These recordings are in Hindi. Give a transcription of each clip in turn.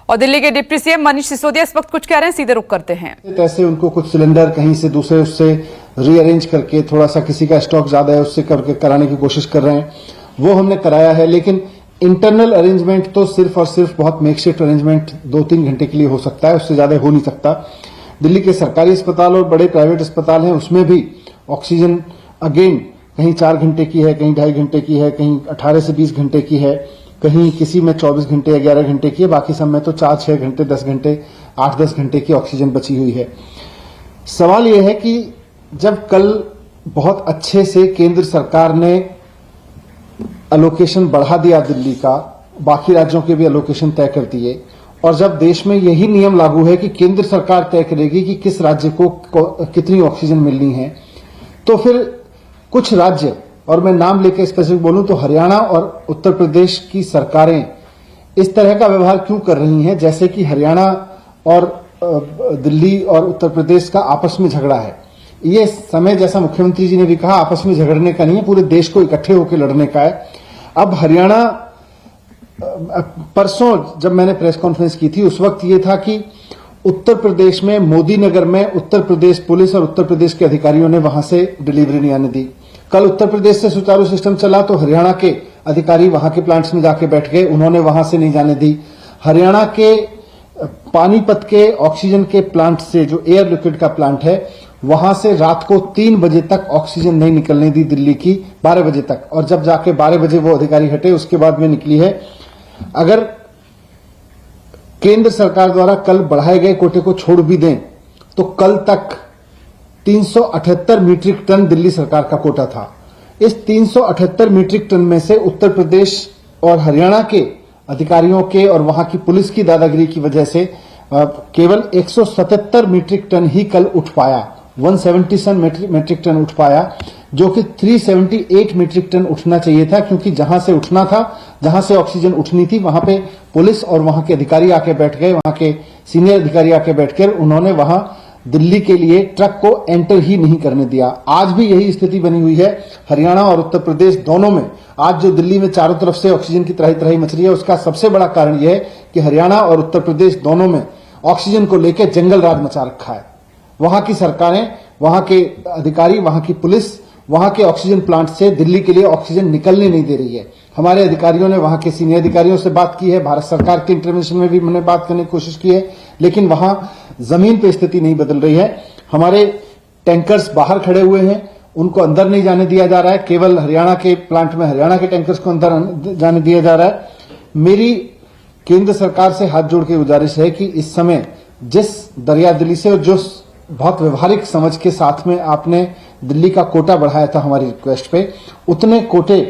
और दिल्ली के डिप्टी सीएम मनीष सिसोदिया इस वक्त कुछ कह रहे हैं, सीधे रुख करते हैं। ऐसे उनको कुछ सिलेंडर कहीं से दूसरे उससे रीअरेंज करके थोड़ा सा किसी का स्टॉक ज्यादा है उससे करके कराने की कोशिश कर रहे हैं, वो हमने कराया है। लेकिन इंटरनल अरेंजमेंट तो सिर्फ और सिर्फ बहुत मेकशिफ्ट अरेंजमेंट 2-3 घंटे के लिए हो सकता है, उससे ज्यादा हो नहीं सकता। दिल्ली के सरकारी अस्पताल और बड़े प्राइवेट अस्पताल हैं, उसमें भी ऑक्सीजन अगेन कहीं 4 घंटे की है, कहीं 2.5 घंटे की है, कहीं 18 से 20 घंटे की है, कहीं किसी में 24 घंटे या 11 घंटे की है, बाकी सब में तो 4-6 घंटे, 10 घंटे, 8-10 घंटे की ऑक्सीजन बची हुई है। सवाल यह है कि जब कल बहुत अच्छे से केंद्र सरकार ने अलोकेशन बढ़ा दिया दिल्ली का, बाकी राज्यों के भी अलोकेशन तय कर दिए, और जब देश में यही नियम लागू है कि केंद्र सरकार तय करेगी कि किस राज्य को कितनी ऑक्सीजन मिलनी है, तो फिर कुछ राज्य, और मैं नाम लेकर स्पेसिफिक बोलूं तो हरियाणा और उत्तर प्रदेश की सरकारें इस तरह का व्यवहार क्यों कर रही हैं जैसे कि हरियाणा और दिल्ली और उत्तर प्रदेश का आपस में झगड़ा है। ये समय, जैसा मुख्यमंत्री जी ने भी कहा, आपस में झगड़ने का नहीं है, पूरे देश को इकट्ठे होकर लड़ने का है। अब हरियाणा, परसों जब मैंने प्रेस कॉन्फ्रेंस की थी उस वक्त ये था कि उत्तर प्रदेश में मोदी नगर में उत्तर प्रदेश पुलिस और उत्तर प्रदेश के अधिकारियों ने वहां से डिलीवरी नहीं आने दी। कल उत्तर प्रदेश से सुचारू सिस्टम चला तो हरियाणा के अधिकारी वहां के प्लांट्स में जाके बैठ गए, उन्होंने वहां से नहीं जाने दी। हरियाणा के पानीपत के ऑक्सीजन के प्लांट से, जो एयर लिक्विड का प्लांट है, वहां से रात को 3 बजे तक ऑक्सीजन नहीं निकलने दी दिल्ली की, 12 बजे तक, और जब जाके 12 बजे वो अधिकारी हटे उसके बाद में निकली है। अगर केंद्र सरकार द्वारा कल बढ़ाए गए कोटे को छोड़ भी दें तो कल तक 378 मीट्रिक टन दिल्ली सरकार का कोटा था। इस 378 मीट्रिक टन में से उत्तर प्रदेश और हरियाणा के अधिकारियों के और वहां की पुलिस की दादागिरी की वजह से केवल 177 मीट्रिक टन ही कल उठ पाया, 177 मीट्रिक टन उठ पाया, जो कि 378 मीट्रिक टन उठना चाहिए था, क्योंकि जहां से उठना था, जहां से ऑक्सीजन उठनी थी, वहां पे पुलिस और वहां के अधिकारी आके बैठ गए, वहां के सीनियर अधिकारी आके बैठकर उन्होंने वहां दिल्ली के लिए ट्रक को एंटर ही नहीं करने दिया। आज भी यही स्थिति बनी हुई है हरियाणा और उत्तर प्रदेश दोनों में। आज जो दिल्ली में चारों तरफ से ऑक्सीजन की त्राही त्राही मच रही है, उसका सबसे बड़ा कारण यह है कि हरियाणा और उत्तर प्रदेश दोनों में ऑक्सीजन को लेकर जंगल राज मचा रखा है। वहां की सरकारें, वहां के अधिकारी, वहां की पुलिस वहां के ऑक्सीजन प्लांट से दिल्ली के लिए ऑक्सीजन निकलने नहीं दे रही है। हमारे अधिकारियों ने वहां के सीनियर अधिकारियों से बात की है, भारत सरकार के इंटरवेंशन में भी मैंने बात करने की कोशिश की है, लेकिन वहां जमीन पे स्थिति नहीं बदल रही है। हमारे टैंकर्स बाहर खड़े हुए हैं, उनको अंदर नहीं जाने दिया जा रहा है, केवल हरियाणा के प्लांट में हरियाणा के टैंकर्स को अंदर जाने दिया जा रहा है। मेरी केंद्र सरकार से हाथ जोड़ के गुजारिश है कि इस समय जिस दरिया दिली से और जो बहुत व्यवहारिक समझ के साथ में आपने दिल्ली का कोटा बढ़ाया था हमारी रिक्वेस्ट पे, उतने कोटे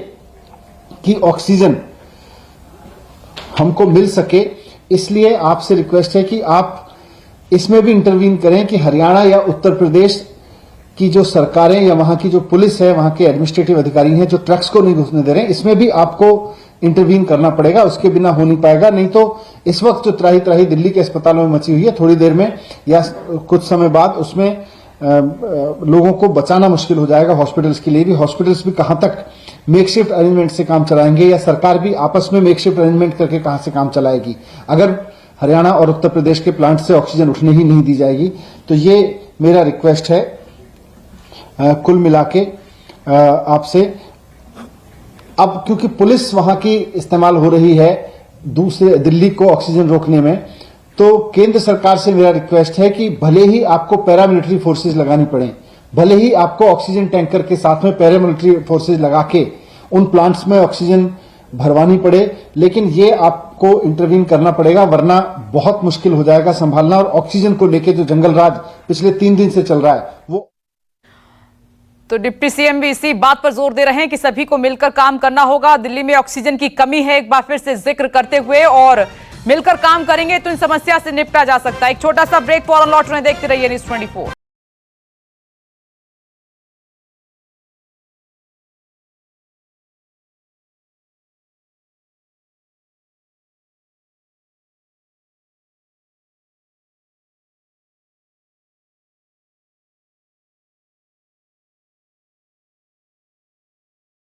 की ऑक्सीजन हमको मिल सके, इसलिए आपसे रिक्वेस्ट है कि आप इसमें भी इंटरवीन करें कि हरियाणा या उत्तर प्रदेश की जो सरकारें या वहां की जो पुलिस है, वहां के एडमिनिस्ट्रेटिव अधिकारी हैं जो ट्रक्स को नहीं घुसने दे रहे हैं, इसमें भी आपको इंटरवीन करना पड़ेगा, उसके बिना हो नहीं पाएगा। नहीं तो इस वक्त जो त्राही त्राही दिल्ली के अस्पतालों में मची हुई है, थोड़ी देर में या कुछ समय बाद उसमें लोगों को बचाना मुश्किल हो जाएगा। हॉस्पिटल्स के लिए भी, हॉस्पिटल्स भी कहां तक मेकशिफ्ट अरेंजमेंट से काम चलाएंगे, या सरकार भी आपस में मेकशिफ्ट अरेंजमेंट करके कहां से काम चलाएगी, अगर हरियाणा और उत्तर प्रदेश के प्लांट से ऑक्सीजन उठने ही नहीं दी जाएगी। तो ये मेरा रिक्वेस्ट है कुल मिला के आपसे। अब क्योंकि पुलिस वहां की इस्तेमाल हो रही है दूसरे दिल्ली को ऑक्सीजन रोकने में, तो केंद्र सरकार से मेरा रिक्वेस्ट है कि भले ही आपको पैरामिलिट्री फोर्सेज लगानी पड़े, भले ही आपको ऑक्सीजन टैंकर के साथ में पैरामिलिट्री फोर्सेज लगा के उन प्लांट्स में ऑक्सीजन भरवानी पड़े, लेकिन ये आपको इंटरवीन करना पड़ेगा, वरना बहुत मुश्किल हो जाएगा संभालना। और ऑक्सीजन को लेकर जो जंगल राज पिछले 3 दिन से चल रहा है वो। तो डिप्टी सीएम भी इसी बात पर जोर दे रहे हैं कि सभी को मिलकर काम करना होगा। दिल्ली में ऑक्सीजन की कमी है, एक बार फिर से जिक्र करते हुए, और मिलकर काम करेंगे तो इन समस्या से निपटा जा सकता है। एक छोटा सा ब्रेक, फौरन लौट रहे, देखते रहिए न्यूज़ 24।